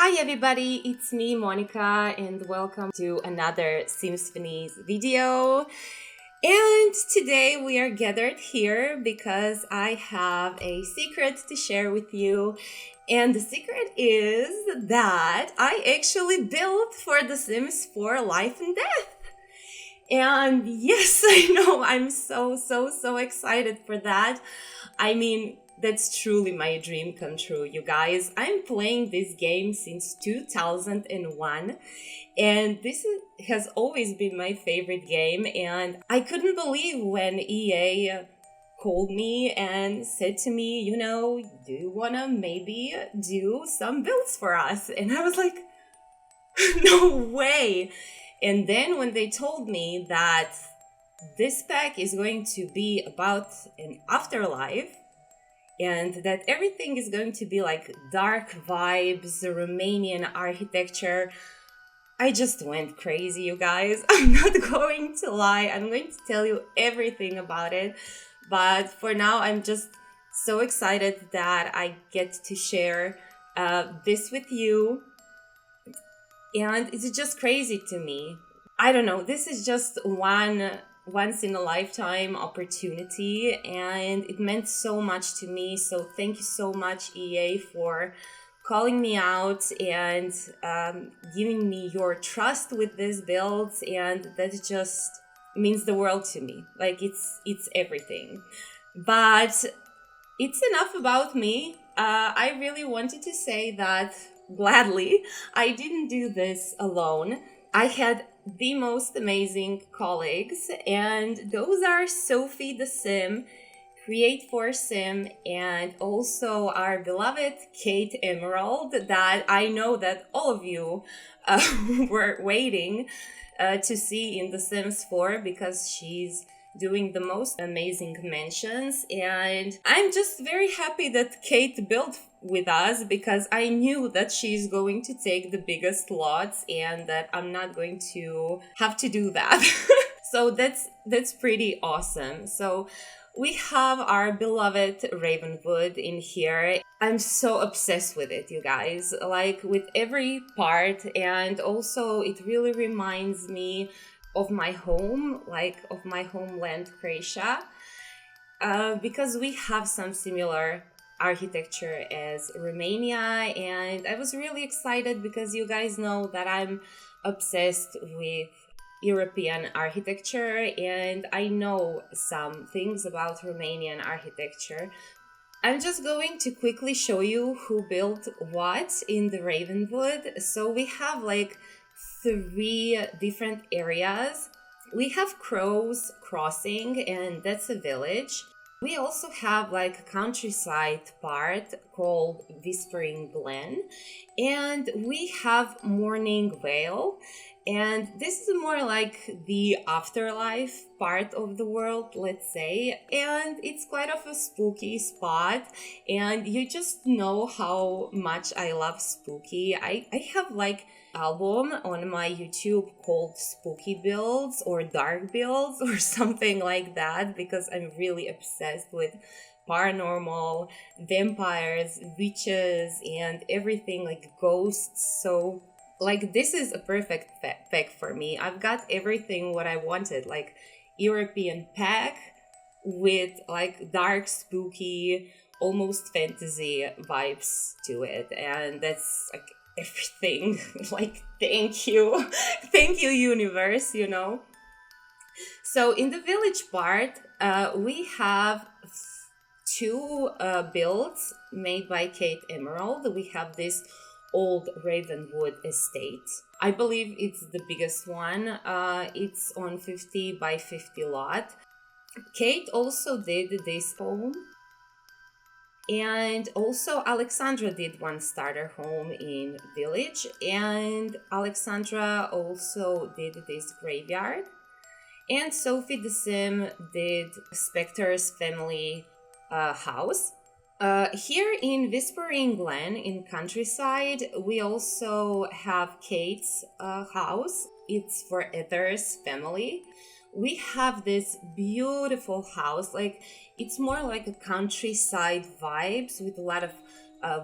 Hi everybody, it's me Monica and welcome to another Simsphony video. And today we are gathered here because I have a secret to share with you. And the secret is that I actually built for The Sims 4 Life and Death. And yes, I know, I'm so excited for that. I mean, that's truly my dream come true, you guys. I'm playing this game since 2001, and has always been my favorite game, and I couldn't believe when EA called me and said to me, do you wanna maybe do some builds for us? And I was like, no way! And then when they told me that this pack is going to be about an afterlife, and that everything is going to be like dark vibes, Romanian architecture, I just went crazy, you guys. I'm not going to lie. I'm going to tell you everything about it. But for now, I'm just so excited that I get to share this with you. And it's just crazy to me. I don't know. This is just once in a lifetime opportunity, and it meant so much to me. So thank you so much, EA, for calling me out and giving me your trust with these builds, and that just means the world to me. Like it's everything. But it's enough about me. I really wanted to say that gladly I didn't do this alone. I had the most amazing colleagues, and those are Sophie the Sim, Create for Sim, and also our beloved Kate Emerald, that I know that all of you were waiting to see in The Sims 4 because she's doing the most amazing mentions. And I'm just very happy that Kate built with us because I knew that she's going to take the biggest lots and that I'm not going to have to do that. So that's pretty awesome. So we have our beloved Ravenwood in here. I'm so obsessed with it, you guys, like with every part. And also it really reminds me of my home, like of my homeland, Croatia, because we have some similar architecture as Romania. And I was really excited because you guys know that I'm obsessed with European architecture, and I know some things about Romanian architecture. I'm just going to quickly show you who built what in the Ravenwood. So we have like 3 different areas. We have Crows Crossing, and that's a village. We also have like a countryside part called Whispering Glen, and we have Mourningvale, and this is more like the afterlife part of the world, let's say, and it's quite of a spooky spot, and you just know how much I love spooky. I have like album on my YouTube called Spooky Builds or Dark Builds or something like that, because I'm really obsessed with paranormal, vampires, witches, and everything like ghosts. So like this is a perfect pack for me. I've got everything what I wanted, like European pack with like dark, spooky, almost fantasy vibes to it, and that's like everything. Like thank you thank you universe. So in the village part, we have 2 builds made by Kate Emerald. We have this old Ravenwood estate. I believe it's the biggest one. It's on 50 by 50 lot. Kate also did this home, and also Alexandra did one starter home in village, and Alexandra also did this graveyard, and Sophie the Sim did Spectre's family house. Here in Whispering Glen in countryside, we also have Kate's house. It's for Ether's family. We have this beautiful house, like it's more like a countryside vibes with a lot of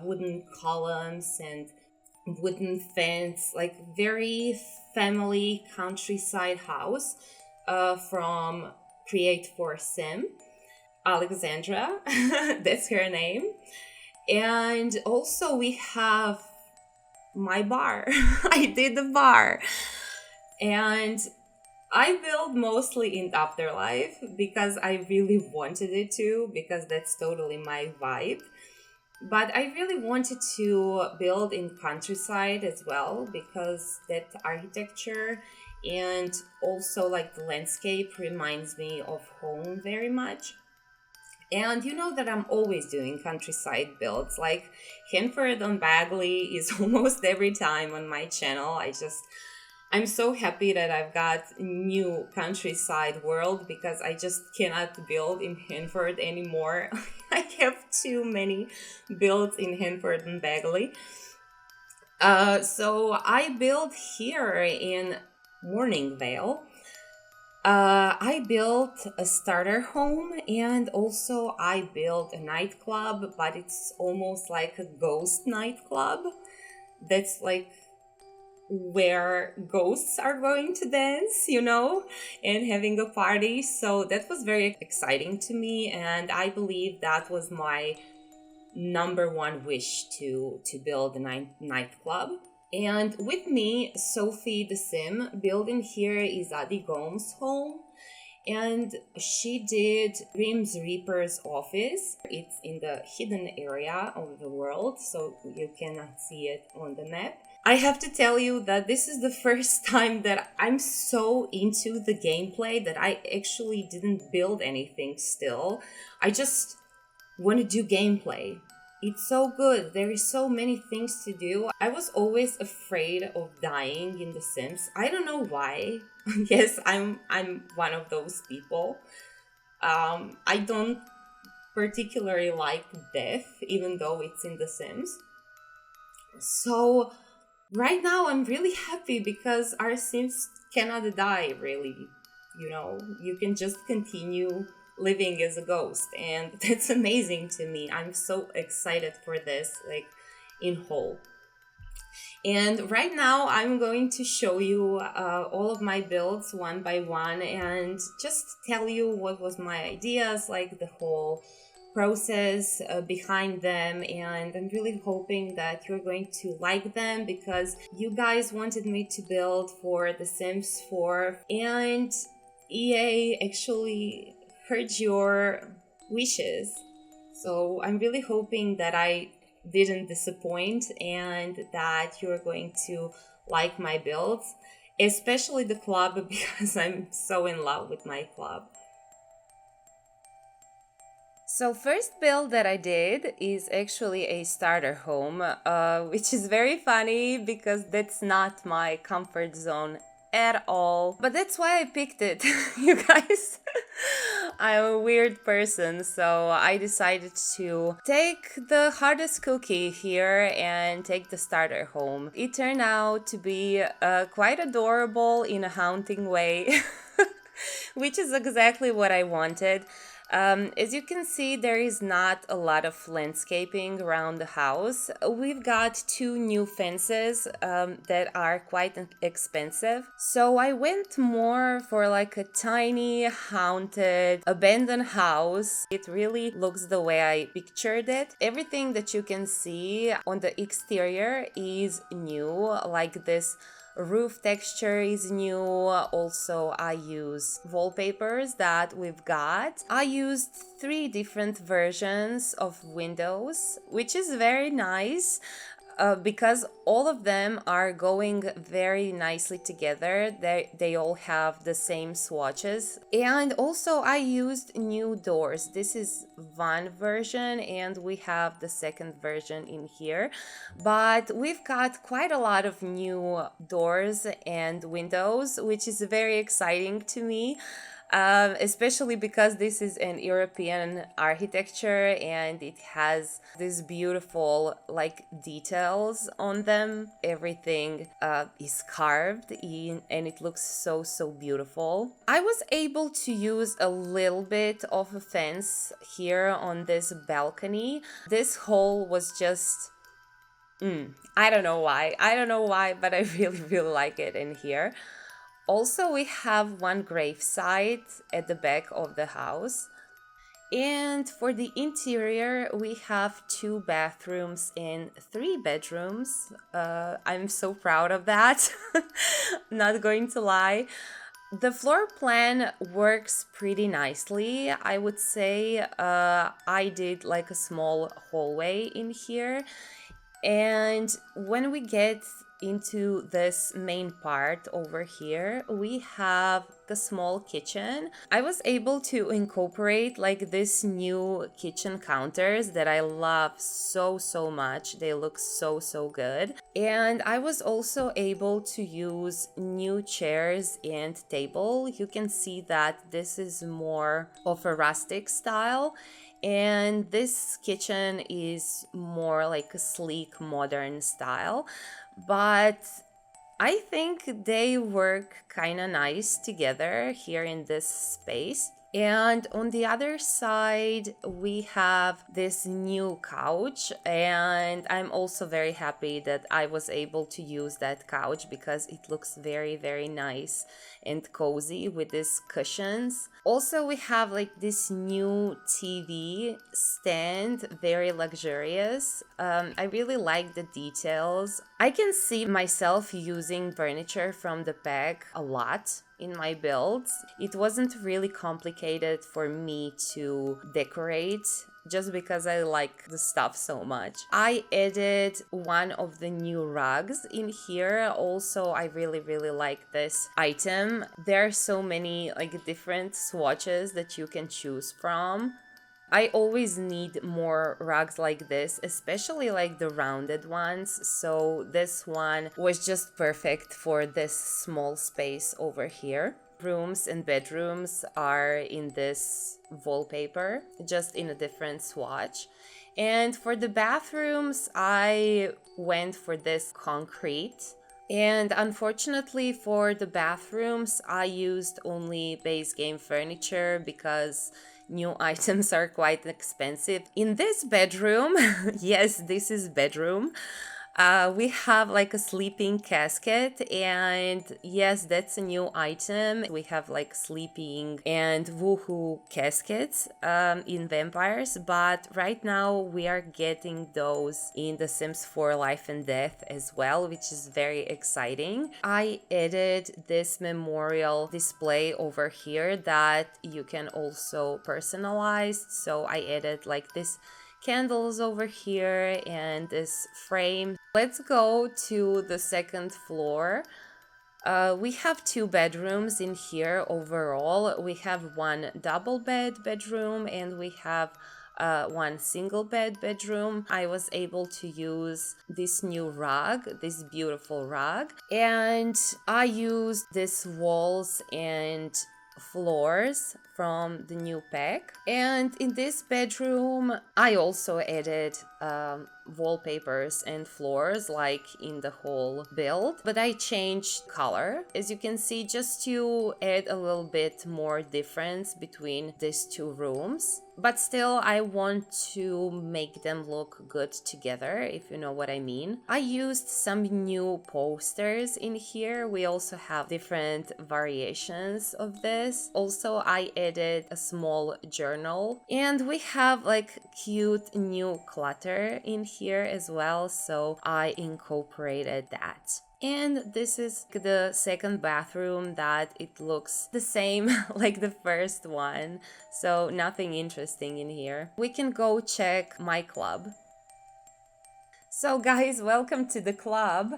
wooden columns and wooden fence, like very family countryside house from Create for Sim. Alexandra, that's her name. And also we have my bar. I did the bar. And I built mostly in Afterlife because I really wanted it to, because that's totally my vibe. But I really wanted to build in countryside as well because that architecture and also like the landscape reminds me of home very much. And you know that I'm always doing countryside builds. Like Hanford on Bagley is almost every time on my channel. I'm so happy that I've got new countryside world because I just cannot build in Hanford anymore. I have too many builds in Hanford and Bagley. So I built here in Mourningvale. I built a starter home and also I built a nightclub, but it's almost like a ghost nightclub. That's like where ghosts are going to dance, and having a party. So that was very exciting to me, and I believe that was my number one wish to build a nightclub. And with me, Sophie the Sim, building here is Adi Gom's home. And she did Grim's Reaper's office. It's in the hidden area of the world, so you cannot see it on the map. I have to tell you that this is the first time that I'm so into the gameplay that I actually didn't build anything still. I just want to do gameplay. It's so good. There is so many things to do. I was always afraid of dying in The Sims. I don't know why. Yes, I'm one of those people. I don't particularly like death, even though it's in The Sims. So right now I'm really happy because our Sims cannot die, really. You can just continue living as a ghost, and that's amazing to me. I'm so excited for this, like, in whole. And right now I'm going to show you all of my builds one by one and just tell you what was my ideas, like the whole process behind them. And I'm really hoping that you're going to like them because you guys wanted me to build for The Sims 4, and EA actually heard your wishes. So I'm really hoping that I didn't disappoint and that you're going to like my builds, especially the club because I'm so in love with my club. So first build that I did is actually a starter home, which is very funny because that's not my comfort zone at all. But that's why I picked it, you guys. I'm a weird person, so I decided to take the hardest cookie here and take the starter home. It turned out to be quite adorable in a haunting way, which is exactly what I wanted. As you can see, there is not a lot of landscaping around the house. We've got 2 new fences that are quite expensive. So I went more for like a tiny, haunted, abandoned house. It really looks the way I pictured it. Everything that you can see on the exterior is new, like this roof texture is new. Also, I use wallpapers that we've got. I used 3 different versions of windows, which is very nice. Because all of them are going very nicely together. They all have the same swatches. And also I used new doors. This is one version and we have the second version in here. But we've got quite a lot of new doors and windows, which is very exciting to me. Especially because this is an European architecture and it has these beautiful like details on them. Everything is carved in and it looks so beautiful. I was able to use a little bit of a fence here on this balcony. This hole was just I don't know why. I don't know why, but I really, really like it in here. Also, we have one gravesite at the back of the house. And for the interior, we have 2 bathrooms and 3 bedrooms. I'm so proud of that. Not going to lie. The floor plan works pretty nicely. I would say I did like a small hallway in here. And when we get into this main part over here, we have a small kitchen. I was able to incorporate like this new kitchen counters that I love so, so much. They look so, so good. And I was also able to use new chairs and table. You can see that this is more of a rustic style. And this kitchen is more like a sleek modern style, but I think they work kind of nice together here in this space. And on the other side, we have this new couch, and I'm also very happy that I was able to use that couch because it looks very, very nice and cozy with these cushions. Also, we have like this new TV stand, very luxurious. I really like the details. I can see myself using furniture from the back a lot in my builds. It wasn't really complicated for me to decorate just because I like the stuff so much. I added one of the new rugs in here. Also, I really, really like this item. There are so many like different swatches that you can choose from. I always need more rugs like this, especially like the rounded ones. So this one was just perfect for this small space over here. Rooms and bedrooms are in this wallpaper, just in a different swatch. And for the bathrooms, I went for this concrete. And unfortunately for the bathrooms, I used only base game furniture because new items are quite expensive. In this bedroom, yes, this is bedroom. We have like a sleeping casket, and yes, that's a new item. We have like sleeping and woohoo caskets in vampires, but right now we are getting those in The Sims 4 Life and Death as well, which is very exciting. I added this memorial display over here that you can also personalize. So I added like this candles over here and this frame. Let's go to the second floor. We have 2 bedrooms in here overall. We have one double bedroom and we have one single bedroom. I was able to use this new rug, this beautiful rug, and I used these walls and floors from the new pack. And in this bedroom, I also added wallpapers and floors like in the whole build, but I changed color, as you can see, just to add a little bit more difference between these 2 rooms. But still, I want to make them look good together, if you know what I mean. I used some new posters in here. We also have different variations of this. Also, I added a small journal, and we have like cute new clutter in here as well, so I incorporated that. And this is the second bathroom that it looks the same like the first one, so nothing interesting in here. We can go check my club. So guys, welcome to the club.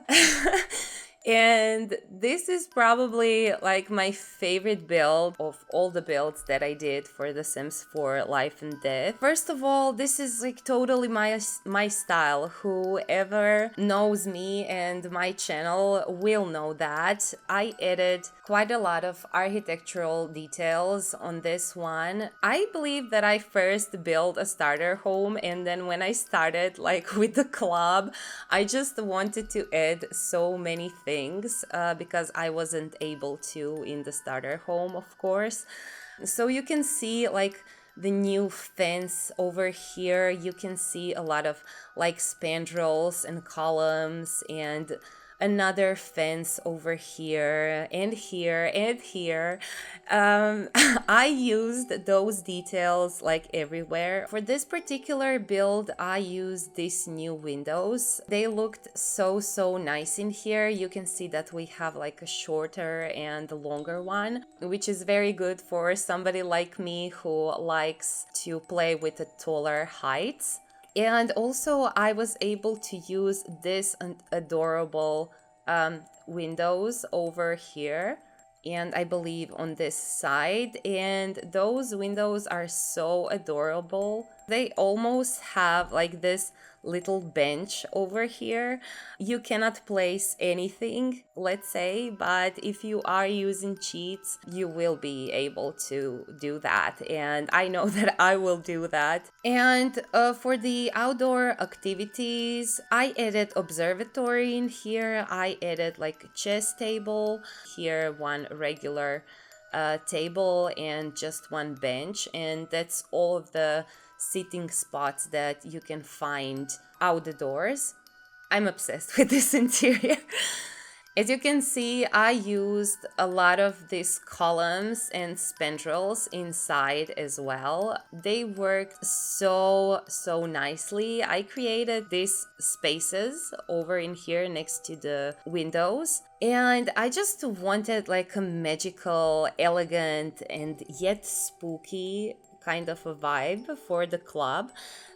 And this is probably like my favorite build of all the builds that I did for The Sims 4 Life and Death. First of all, this is like totally my style. Whoever knows me and my channel will know that I added quite a lot of architectural details on this one. I believe that I first built a starter home, and then when I started like with the club, I just wanted to add so many things because I wasn't able to in the starter home, of course. So you can see like the new fence over here. You can see a lot of like spandrels and columns, and another fence over here and here and here. I used those details like everywhere. For this particular build, I used these new windows. They looked so nice in here. You can see that we have like a shorter and longer one, which is very good for somebody like me who likes to play with the taller heights. And also I was able to use this adorable windows over here, and I believe on this side, and those windows are so adorable. They almost have like this little bench over here. You cannot place anything, let's say, but if you are using cheats, you will be able to do that, and I know that I will do that. And for the outdoor activities, I added observatory in here. I added like a chess table here, one regular table, and just one bench, and that's all of the sitting spots that you can find outdoors. I'm obsessed with this interior. As you can see, I used a lot of these columns and spandrels inside as well. They worked so nicely. I created these spaces over in here next to the windows, and I just wanted like a magical, elegant, and yet spooky kind of a vibe for the club,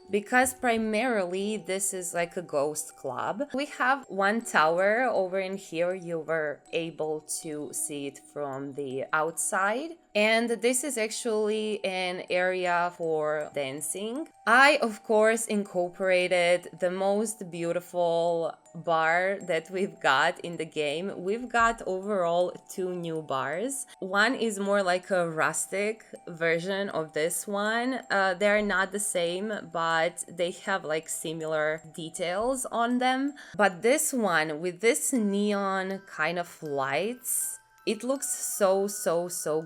because primarily this is like a ghost club. We have one tower over in here. You were able to see it from the outside, and this is actually an area for dancing. I of course incorporated the most beautiful bar that we've got in the game. We've got overall 2 new bars. One is more like a rustic version of this one. They're not the same, but they have like similar details on them. But this one with this neon kind of lights, it looks so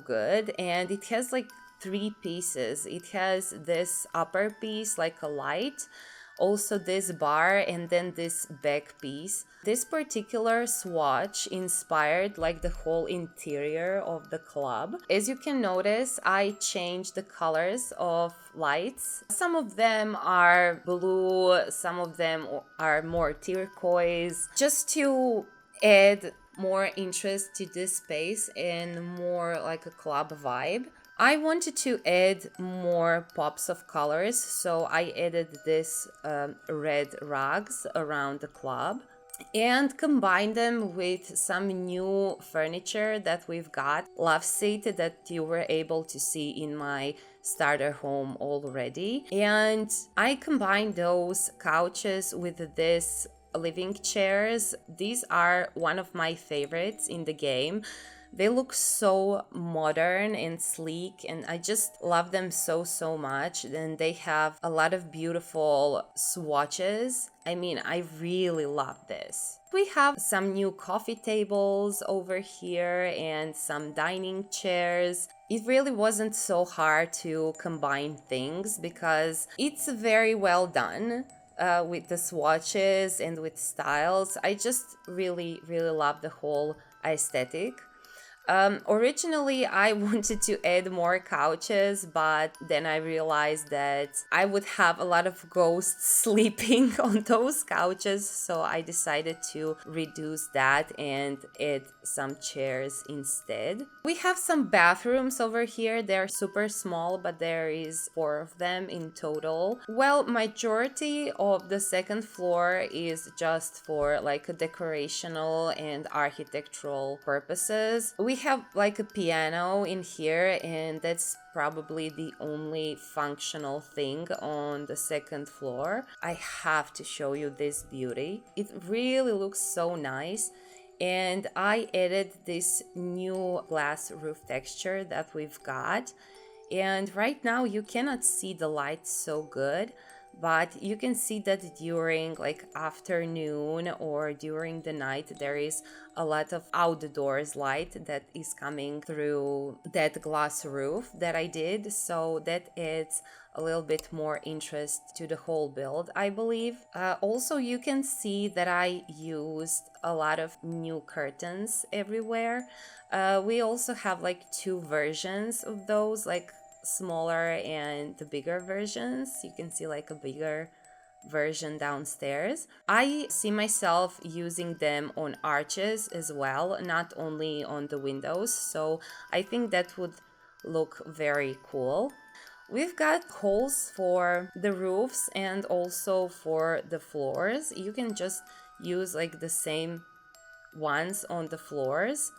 good, and it has like 3 pieces. It has this upper piece like a light, also this bar, and then this back piece. This particular swatch inspired like the whole interior of the club. As you can notice, I changed the colors of lights. Some of them are blue, some of them are more turquoise, just to add more interest to this space and more like a club vibe. I wanted to add more pops of colors, so I added this red rugs around the club and combined them with some new furniture that we've got. Love seat that you were able to see in my starter home already. And I combined those couches with this living chairs. These are one of my favorites in the game. They look so modern and sleek, and I just love them so much. And they have a lot of beautiful swatches. I mean, I really love this. We have some new coffee tables over here and some dining chairs. It really wasn't so hard to combine things because it's very well done. With the swatches and with styles. I just really love the whole aesthetic. Originally, I wanted to add more couches, but then I realized that I would have a lot of ghosts sleeping on those couches, so I decided to reduce that and add some chairs instead. We have some bathrooms over here. They're super small, but there is 4 of them in total. Well, majority of the second floor is just for like a decorational and architectural purposes. We have like a piano in here, and that's probably the only functional thing on the second floor. I have to show you this beauty. It really looks so nice. And I added this new glass roof texture that we've got. And right now you cannot see the light so good, but you can see that during like afternoon or during the night there is a lot of outdoors light that is coming through that glass roof that I did, so that it's a little bit more interest to the whole build, I believe. Also, you can see that I used a lot of new curtains everywhere. We also have like two versions of those, like smaller and the bigger versions. You can see like a bigger version downstairs. I see myself using them on arches as well, not only on the windows, so I think that would look very cool. We've got holes for the roofs and also for the floors. You can just use like the same ones on the floors.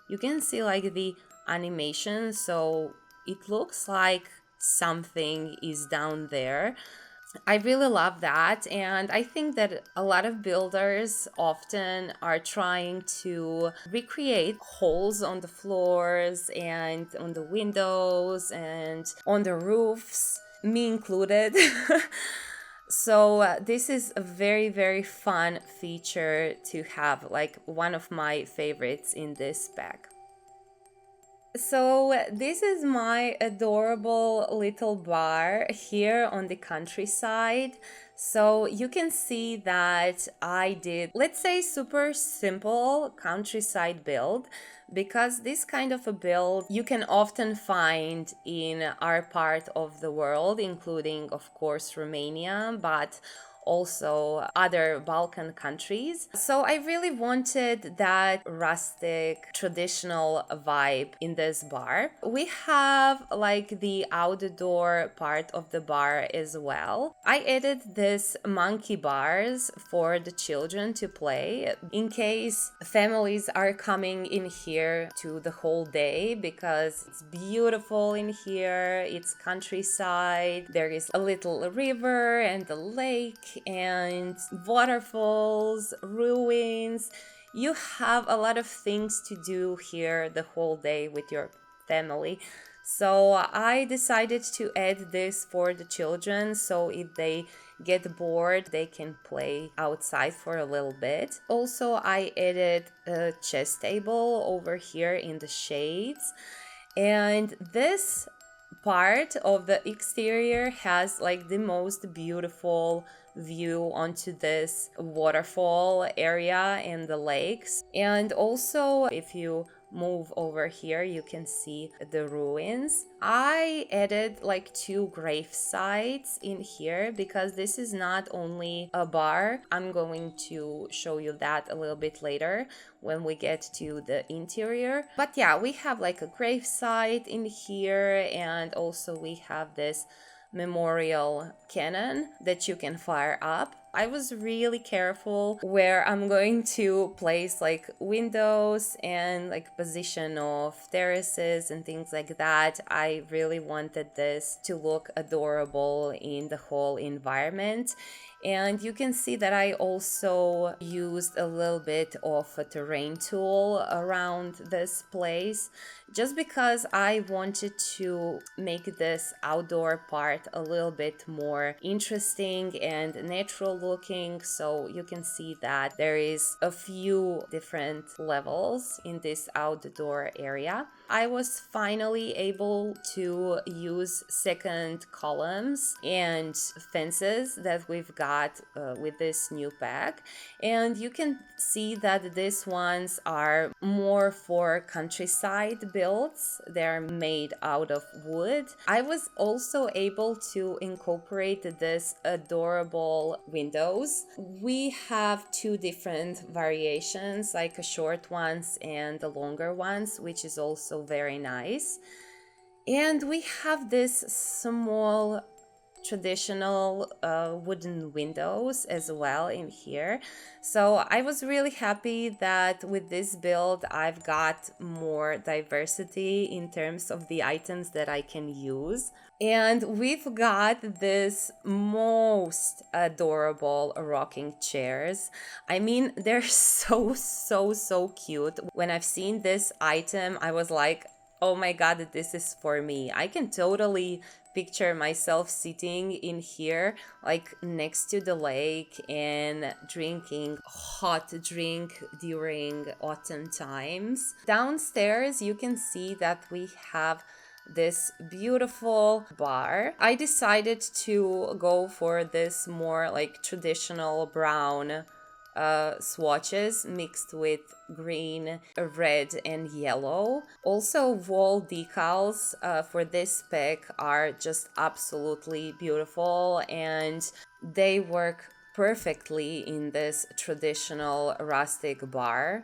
You can see like the animation, so it looks like something is down there. I really love that, and I think that a lot of builders often are trying to recreate holes on the floors and on the windows and on the roofs, me included. So this is a very, very fun feature to have, like one of my favorites in this pack. So this is my adorable little bar here on the countryside. So you can see that I did, let's say, super simple countryside build, because this kind of a build you can often find in our part of the world, including of course Romania, but also other Balkan countries. So I really wanted that rustic, traditional vibe in this bar. We have like the outdoor part of the bar as well. I added this monkey bars for the children to play in case families are coming in here to the whole day, because it's beautiful in here, it's countryside, there is a little river and a lake and waterfalls, ruins. You have a lot of things to do here the whole day with your family. So I decided to add this for the children, so if they get bored they can play outside for a little bit. Also, I added a chess table over here in the shades, and this part of the exterior has like the most beautiful view onto this waterfall area and the lakes. And also, if you move over here you can see the ruins. I added like two grave sites in here because this is not only a bar. I'm going to show you that a little bit later when we get to the interior. But yeah, we have like a grave site in here, and also we have this memorial cannon that you can fire up. I was really careful where I'm going to place like windows and like position of terraces and things like that. I really wanted this to look adorable in the whole environment. And you can see that I also used a little bit of a terrain tool around this place, just because I wanted to make this outdoor part a little bit more interesting and natural looking. So you can see that there is a few different levels in this outdoor area. I was finally able to use second columns and fences that we've got with this new pack, and you can see that these ones are more for countryside builds. They're made out of wood. I was also able to incorporate this adorable windows. We have two different variations, like a short ones and the longer ones, which is also very nice. And we have this small traditional wooden windows as well in here. So I was really happy that with this build I've got more diversity in terms of the items that I can use. And we've got this most adorable rocking chairs. I mean, they're so cute. When I've seen this item, I was like, oh my god, this is for me. I can totally picture myself sitting in here, like next to the lake and drinking hot drink during autumn times. Downstairs, you can see that we have this beautiful bar. I decided to go for this more like traditional brown swatches mixed with green, red, and yellow. Also, wall decals for this pick are just absolutely beautiful, and they work perfectly in this traditional rustic bar.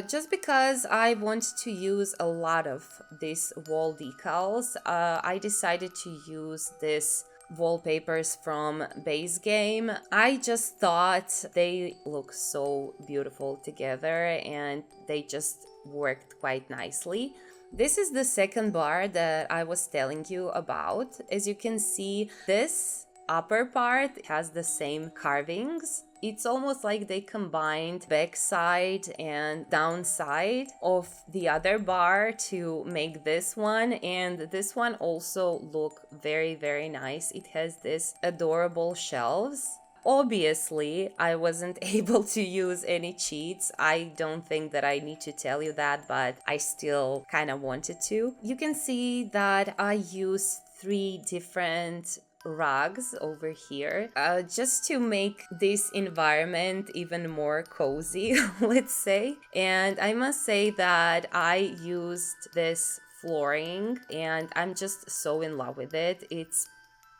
Just because I want to use a lot of these wall decals, I decided to use this wallpapers from base game. I just thought they look so beautiful together and they just worked quite nicely. This is the second bar that I was telling you about. As you can see, this upper part has the same carvings. It's almost like they combined backside and downside of the other bar to make this one, and this one also look very, very nice. It has this adorable shelves. Obviously, I wasn't able to use any cheats. I don't think that I need to tell you that, but I still kind of wanted to. You can see that I used 3 different rugs over here just to make this environment even more cozy, let's say. And I must say that I used this flooring and I'm just so in love with it. It's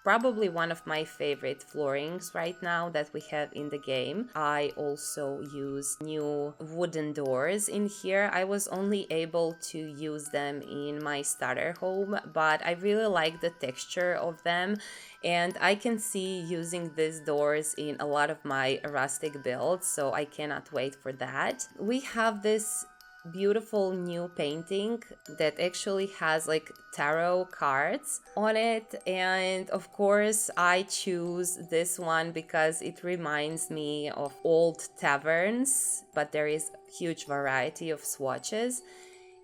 probably one of my favorite floorings right now that we have in the game. I also use new wooden doors in here. I was only able to use them in my starter home, but I really like the texture of them, and I can see using these doors in a lot of my rustic builds, so I cannot wait for that. We have this beautiful new painting that actually has like tarot cards on it, and of course I choose this one because it reminds me of old taverns, but there is huge variety of swatches.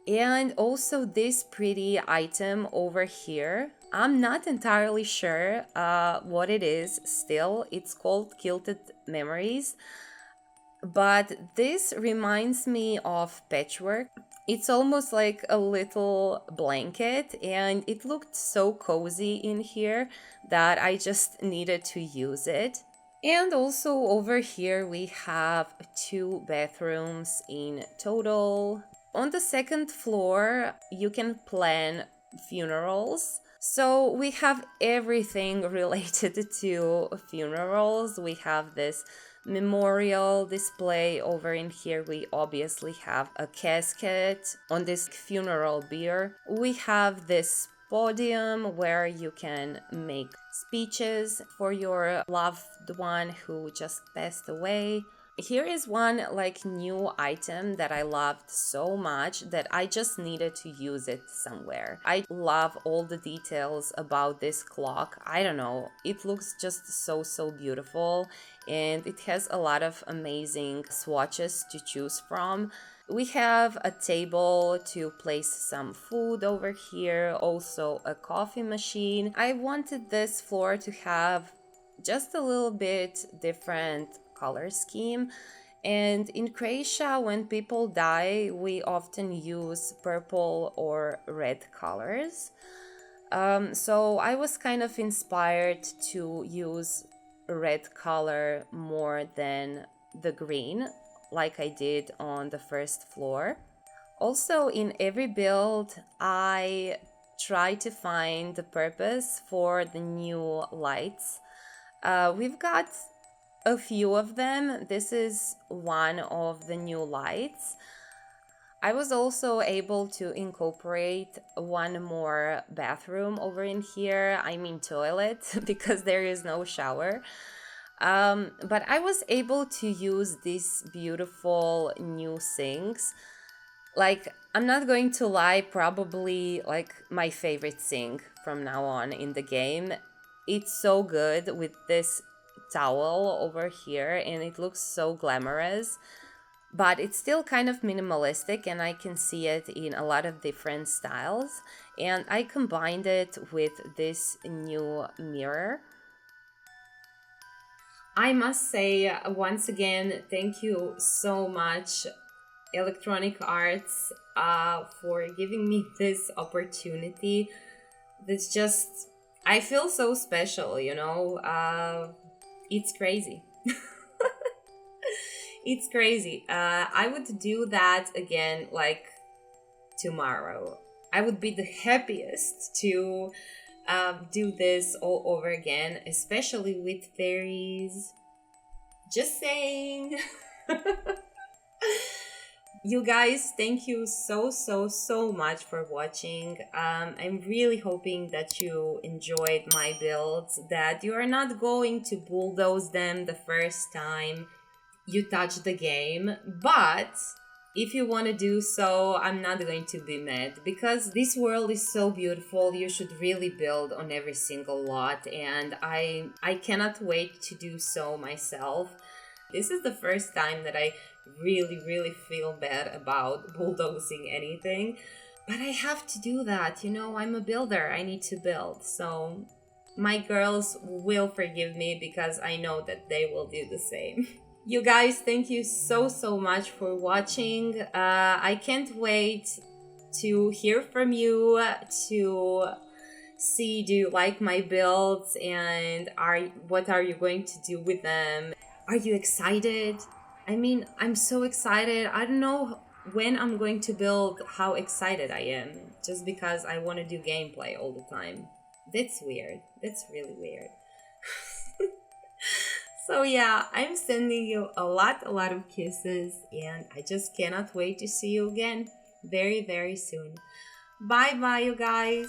And also this pretty item over here, I'm not entirely sure what it is still. It's called Kilted Memories. But this reminds me of patchwork. It's almost like a little blanket, and it looked so cozy in here that I just needed to use it. And also over here we have 2 bathrooms in total. On the second floor, you can plan funerals. So we have everything related to funerals. We have this memorial display over in here. We obviously have a casket on this funeral bier. We have this podium where you can make speeches for your loved one who just passed away. Here is one like new item that I loved so much that I just needed to use it somewhere. I love all the details about this clock. I don't know, it looks just so beautiful, and it has a lot of amazing swatches to choose from. We have a table to place some food over here, also a coffee machine. I wanted this floor to have just a little bit different color scheme, and in Croatia when people die we often use purple or red colors, so I was kind of inspired to use red color more than the green like I did on the first floor. Also, in every build I try to find the purpose for the new lights. We've got a few of them. This is one of the new lights. I was also able to incorporate one more bathroom over in here. I mean toilet, because there is no shower. But I was able to use these beautiful new sinks. Like, I'm not going to lie, probably like my favorite sink from now on in the game. It's so good with this towel over here and it looks so glamorous. but it's still kind of minimalistic, and I can see it in a lot of different styles. And I combined it with this new mirror. I must say, once again, thank you so much, Electronic Arts, for giving me this opportunity. It's just, I feel so special, you know? It's crazy. It's crazy. I would do that again, like, tomorrow. I would be the happiest to do this all over again, especially with fairies. Just saying. You guys, thank you so much for watching. I'm really hoping that you enjoyed my builds, that you are not going to bulldoze them the first time you touch the game, but if you want to do so, I'm not going to be mad, because this world is so beautiful. You should really build on every single lot, and I cannot wait to do so myself. This is the first time that I really feel bad about bulldozing anything, but I have to do that. You know, I'm a builder. I need to build. So my girls will forgive me, because I know that they will do the same. You guys, thank you so much for watching. I can't wait to hear from you, to see, do you like my builds, and what are you going to do with them? Are you excited? I mean, I'm so excited. I don't know when I'm going to build how excited I am, just because I want to do gameplay all the time. That's weird. That's really weird. So yeah, I'm sending you a lot of kisses, and I just cannot wait to see you again very soon. Bye, you guys.